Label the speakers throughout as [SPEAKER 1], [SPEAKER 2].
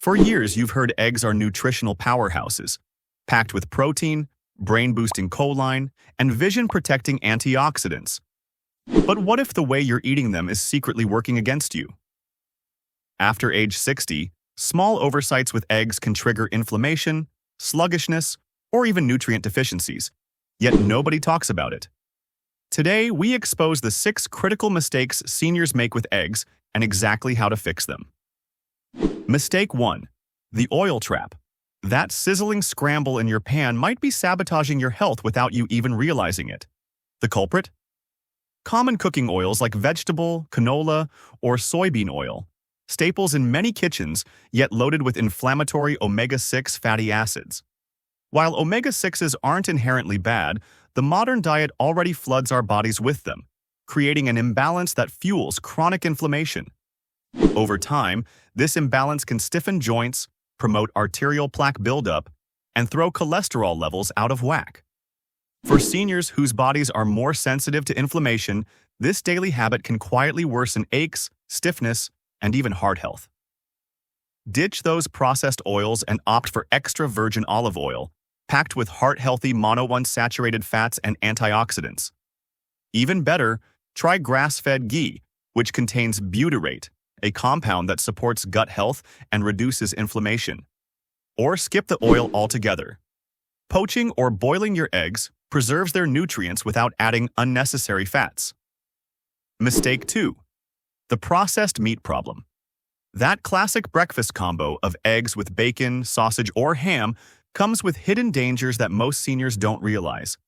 [SPEAKER 1] For years, you've heard eggs are nutritional powerhouses, packed with protein, brain-boosting choline, and vision-protecting antioxidants. But what if the way you're eating them is secretly working against you? After age 60, small oversights with eggs can trigger inflammation, sluggishness, or even nutrient deficiencies, yet nobody talks about it. Today, we expose the 6 critical mistakes seniors make with eggs and exactly how to fix them. Mistake 1. The oil trap. That sizzling scramble in your pan might be sabotaging your health without you even realizing it. The culprit? Common cooking oils like vegetable, canola, or soybean oil, staples in many kitchens, yet loaded with inflammatory omega-6 fatty acids. While omega-6s aren't inherently bad, the modern diet already floods our bodies with them, creating an imbalance that fuels chronic inflammation. Over time, this imbalance can stiffen joints, promote arterial plaque buildup, and throw cholesterol levels out of whack. For seniors whose bodies are more sensitive to inflammation, this daily habit can quietly worsen aches, stiffness, and even heart health. Ditch those processed oils and opt for extra virgin olive oil, packed with heart-healthy monounsaturated fats and antioxidants. Even better, try grass-fed ghee, which contains butyrate, a compound that supports gut health and reduces inflammation. Or skip the oil altogether. Poaching or boiling your eggs preserves their nutrients without adding unnecessary fats. Mistake 2. The processed meat problem. That classic breakfast combo of eggs with bacon, sausage, or ham comes with hidden dangers that most seniors don't realize.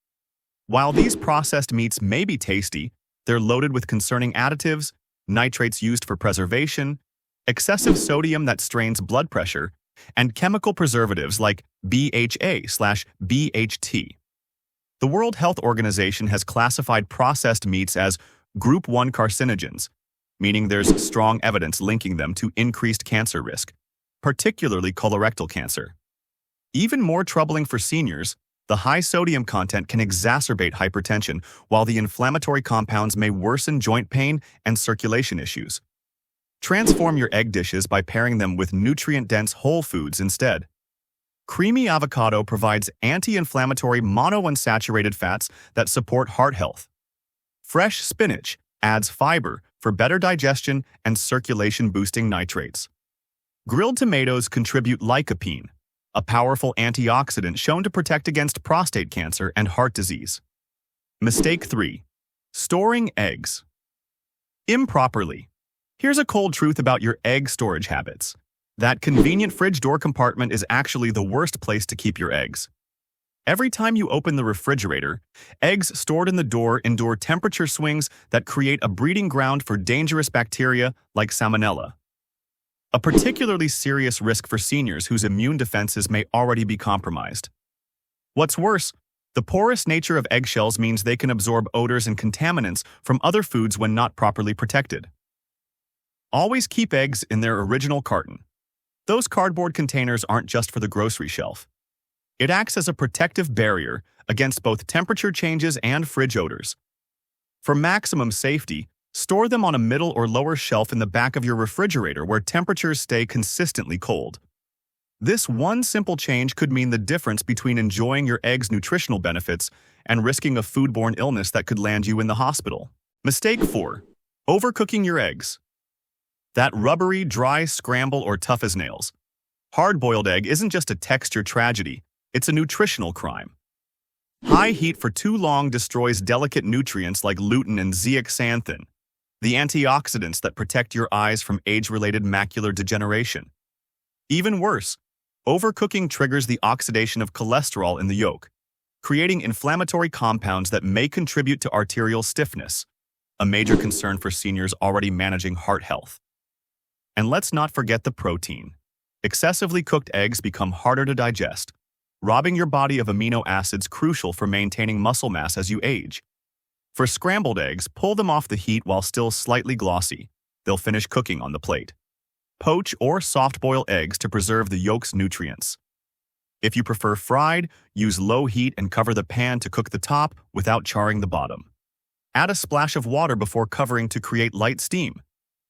[SPEAKER 1] While these processed meats may be tasty, they're loaded with concerning additives, nitrates used for preservation, excessive sodium that strains blood pressure, and chemical preservatives like BHA/BHT. The World Health Organization has classified processed meats as Group 1 carcinogens, meaning there's strong evidence linking them to increased cancer risk, particularly colorectal cancer. Even more troubling for seniors, the high sodium content can exacerbate hypertension, while the inflammatory compounds may worsen joint pain and circulation issues. Transform your egg dishes by pairing them with nutrient-dense whole foods instead. Creamy avocado provides anti-inflammatory monounsaturated fats that support heart health. Fresh spinach adds fiber for better digestion and circulation-boosting nitrates. Grilled tomatoes contribute lycopene, a powerful antioxidant shown to protect against prostate cancer and heart disease. Mistake 3. Storing eggs improperly. Here's a cold truth about your egg storage habits. That convenient fridge door compartment is actually the worst place to keep your eggs. Every time you open the refrigerator, eggs stored in the door endure temperature swings that create a breeding ground for dangerous bacteria like salmonella. A particularly serious risk for seniors whose immune defenses may already be compromised. What's worse, the porous nature of eggshells means they can absorb odors and contaminants from other foods when not properly protected. Always keep eggs in their original carton. Those cardboard containers aren't just for the grocery shelf. It acts as a protective barrier against both temperature changes and fridge odors. For maximum safety, store them on a middle or lower shelf in the back of your refrigerator where temperatures stay consistently cold. This one simple change could mean the difference between enjoying your eggs' nutritional benefits and risking a foodborne illness that could land you in the hospital. Mistake 4. Overcooking your eggs. That rubbery, dry scramble or tough as nails. Hard-boiled egg isn't just a texture tragedy, it's a nutritional crime. High heat for too long destroys delicate nutrients like lutein and zeaxanthin, the antioxidants that protect your eyes from age-related macular degeneration. Even worse, overcooking triggers the oxidation of cholesterol in the yolk, creating inflammatory compounds that may contribute to arterial stiffness, a major concern for seniors already managing heart health. And let's not forget the protein. Excessively cooked eggs become harder to digest, robbing your body of amino acids crucial for maintaining muscle mass as you age. For scrambled eggs, pull them off the heat while still slightly glossy. They'll finish cooking on the plate. Poach or soft-boil eggs to preserve the yolk's nutrients. If you prefer fried, use low heat and cover the pan to cook the top without charring the bottom. Add a splash of water before covering to create light steam,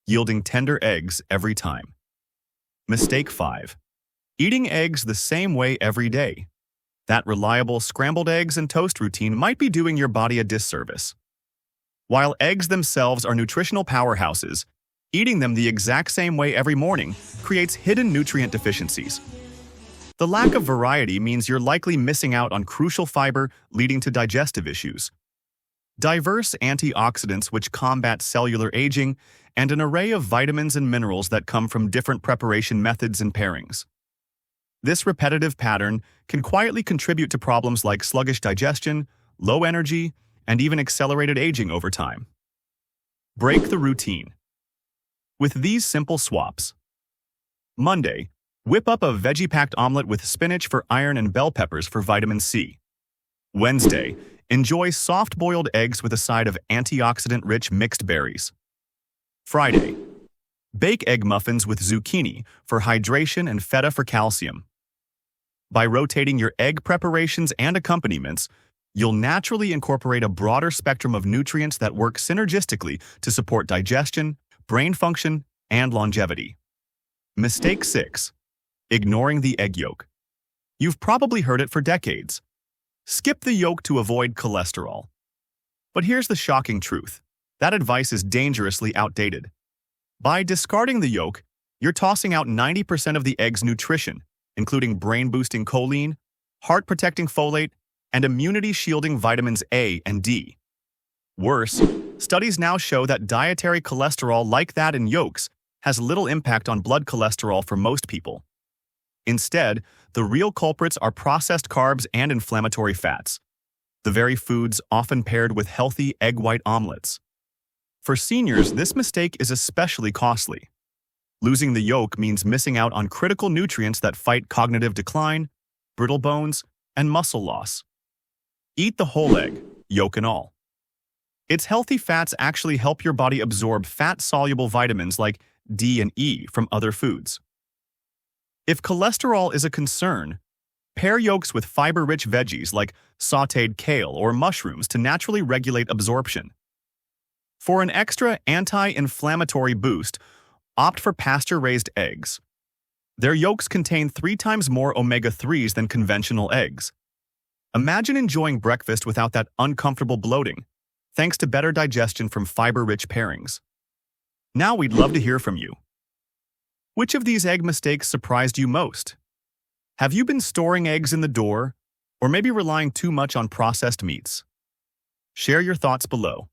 [SPEAKER 1] yielding tender eggs every time. Mistake 5. Eating eggs the same way every day. That reliable scrambled eggs and toast routine might be doing your body a disservice. While eggs themselves are nutritional powerhouses, eating them the exact same way every morning creates hidden nutrient deficiencies. The lack of variety means you're likely missing out on crucial fiber, leading to digestive issues. Diverse antioxidants which combat cellular aging, and an array of vitamins and minerals that come from different preparation methods and pairings. This repetitive pattern can quietly contribute to problems like sluggish digestion, low energy, and even accelerated aging over time. Break the routine. With these simple swaps. Monday, whip up a veggie-packed omelet with spinach for iron and bell peppers for vitamin C. Wednesday, enjoy soft-boiled eggs with a side of antioxidant-rich mixed berries. Friday, bake egg muffins with zucchini for hydration and feta for calcium. By rotating your egg preparations and accompaniments, you'll naturally incorporate a broader spectrum of nutrients that work synergistically to support digestion, brain function, and longevity. Mistake 6. Ignoring the egg yolk. You've probably heard it for decades. Skip the yolk to avoid cholesterol. But here's the shocking truth. That advice is dangerously outdated. By discarding the yolk, you're tossing out 90% of the egg's nutrition, including brain-boosting choline, heart-protecting folate, and immunity-shielding vitamins A and D. Worse, studies now show that dietary cholesterol like that in yolks has little impact on blood cholesterol for most people. Instead, the real culprits are processed carbs and inflammatory fats, the very foods often paired with healthy egg white omelets. For seniors, this mistake is especially costly. Losing the yolk means missing out on critical nutrients that fight cognitive decline, brittle bones, and muscle loss. Eat the whole egg, yolk and all. Its healthy fats actually help your body absorb fat-soluble vitamins like D and E from other foods. If cholesterol is a concern, pair yolks with fiber-rich veggies like sautéed kale or mushrooms to naturally regulate absorption. For an extra anti-inflammatory boost, opt for pasture-raised eggs. Their yolks contain 3 times more omega-3s than conventional eggs. Imagine enjoying breakfast without that uncomfortable bloating, thanks to better digestion from fiber-rich pairings. Now we'd love to hear from you. Which of these egg mistakes surprised you most? Have you been storing eggs in the door, or maybe relying too much on processed meats? Share your thoughts below.